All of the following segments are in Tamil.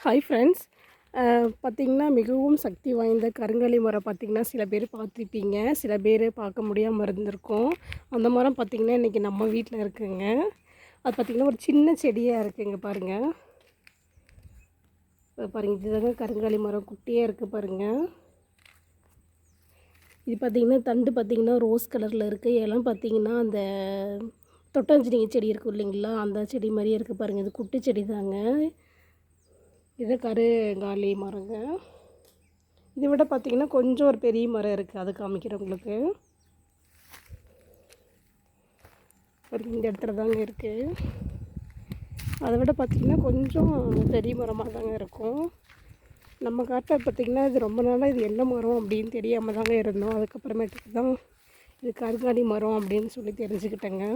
Hi friends. பார்த்திங்கன்னா மிகவும் சக்தி வாய்ந்த கருங்காலி மரம் பார்த்திங்கன்னா சில பேர் பார்த்துருப்பீங்க, சில பேர் பார்க்க முடியாமல் இருந்திருக்கும். அந்த மரம் பார்த்திங்கன்னா இன்றைக்கி நம்ம வீட்டில் இருக்குங்க. அது பார்த்திங்கன்னா ஒரு சின்ன செடியாக இருக்குங்க பாருங்கள். பாருங்கள், இதுதாங்க கருங்காலி மரம், குட்டியாக இருக்குது பாருங்கள். இது பார்த்திங்கன்னா தண்டு பார்த்திங்கன்னா ரோஸ் கலரில் இருக்குது. இலம் பார்த்திங்கன்னா அந்த தொட்டாஞ்சினிங்க செடி இருக்கும் இல்லைங்களா, அந்த செடி மாதிரியே இருக்குது பாருங்கள். இது குட்டி செடி தாங்க. இது கருங்காலி மரங்க. இதை விட பார்த்திங்கன்னா கொஞ்சம் ஒரு பெரிய மரம் இருக்குது, அது காமிக்கிறேன் உங்களுக்கு. இந்த இடத்துல தாங்க இருக்குது. அதை விட பார்த்திங்கன்னா கொஞ்சம் பெரிய மரமாக தாங்க இருக்கும். நம்ம காட்டில் பார்த்திங்கன்னா இது ரொம்ப நாளாக இது என்ன மரம் அப்படின்னு தெரியாமல் தாங்க இருந்தோம். அதுக்கப்புறமேட்டுக்கு தான் இது கருங்காலி மரம் அப்படின்னு சொல்லி தெரிஞ்சுக்கிட்டேங்க.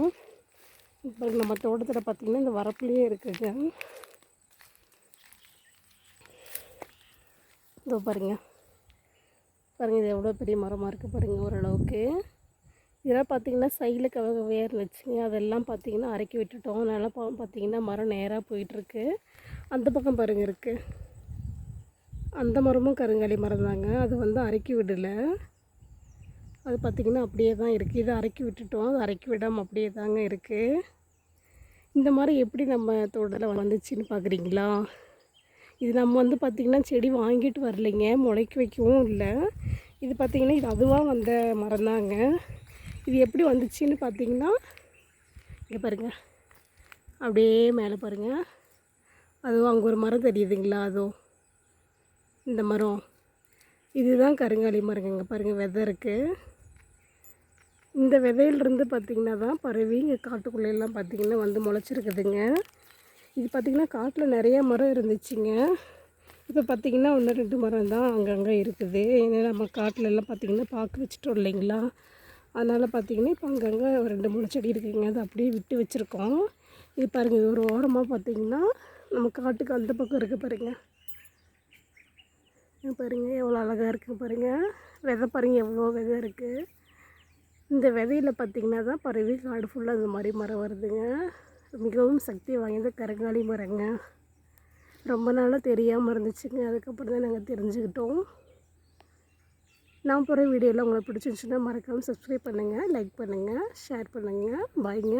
இப்போ நம்ம தோட்டத்தில் பார்த்திங்கன்னா இந்த வரப்புலேயே இருக்குதுங்க. இதோ பாருங்கள், இது எவ்வளோ பெரிய மரமாக இருக்குது பாருங்கள். ஓரளவுக்கு இதெல்லாம் பார்த்திங்கன்னா சைடில் கவையாக இருந்துச்சுங்க, அதெல்லாம் பார்த்திங்கன்னா அரைக்கி விட்டுட்டோம். அதனால் பார்த்திங்கன்னா மரம் நேராக போயிட்டுருக்கு. அந்த பக்கம் பாருங்கள் இருக்குது, அந்த மரமும் கருங்காலி மரம் தாங்க. அது அரைக்கி விடலை, அது பார்த்திங்கன்னா அப்படியே தான் இருக்குது. இதை அரைக்கி விட்டுட்டோம், அது அரைக்கி விடாமல் அப்படியே தாங்க இருக்குது. இந்த மரம் எப்படி நம்ம தோட்டத்தில் வந்துச்சுன்னு பார்க்குறீங்களா? இது நம்ம பார்த்திங்கன்னா செடி வாங்கிட்டு வரலைங்க, முளைக்க வைக்கவும் இல்லை. இது பார்த்திங்கன்னா இது அதுவாக வந்த மரம் தாங்க. இது எப்படி வந்துச்சுன்னு பார்த்திங்கன்னா இங்கே பாருங்கள், அப்படியே மேலே பாருங்கள். அதுவும் அங்கே ஒரு மரம் தெரியுதுங்களா, அதுவும் இந்த மரம் இதுதான் கருங்காலி மரங்க. இங்கே பாருங்கள், விதை இருக்குது. இந்த விதையிலிருந்து பார்த்திங்கன்னா தான் பரவி இங்கே காட்டுக்குள்ளையெல்லாம் பார்த்திங்கன்னா முளைச்சிருக்குதுங்க. இது பார்த்திங்கன்னா காட்டில் நிறைய மரம் இருந்துச்சுங்க. இப்போ பார்த்திங்கன்னா 1-2 மரம் தான் அங்கங்கே இருக்குது. ஏன்னா நம்ம காட்டிலெல்லாம் பார்த்திங்கன்னா பார்க்க வச்சுட்டோம் இல்லைங்களா, அதனால் பார்த்திங்கன்னா இப்போ அங்கங்கே 2-3 செடி இருக்குதுங்க. அது அப்படியே விட்டு வச்சுருக்கோம். இது பாருங்கள், இது ஒரு ஓரமாக பார்த்திங்கன்னா நம்ம காட்டுக்கு அந்த பக்கம் இருக்குது பாருங்கள். பாருங்கள் எவ்வளோ அழகாக இருக்குது பாருங்கள். விதை பாருங்கள், எவ்வளோ விதை இருக்குது. இந்த விதையில் பார்த்திங்கன்னா தான் பரவி காடு ஃபுல்லாக இந்த மாதிரி மரம் வருதுங்க. மிகவும் சக்தி வாய்ந்த கருங்காலி மரங்க. ரொம்ப நாளாக தெரியாமல் இருந்துச்சுங்க, அதுக்கப்புறம் தான் நாங்கள் தெரிஞ்சுக்கிட்டோம். நான் போகிற வீடியோவில் உங்களுக்கு பிடிச்சிருந்துச்சுன்னா மறக்காமல் சப்ஸ்கிரைப் பண்ணுங்கள், லைக் பண்ணுங்கள், ஷேர் பண்ணுங்கள். பாய்ங்க.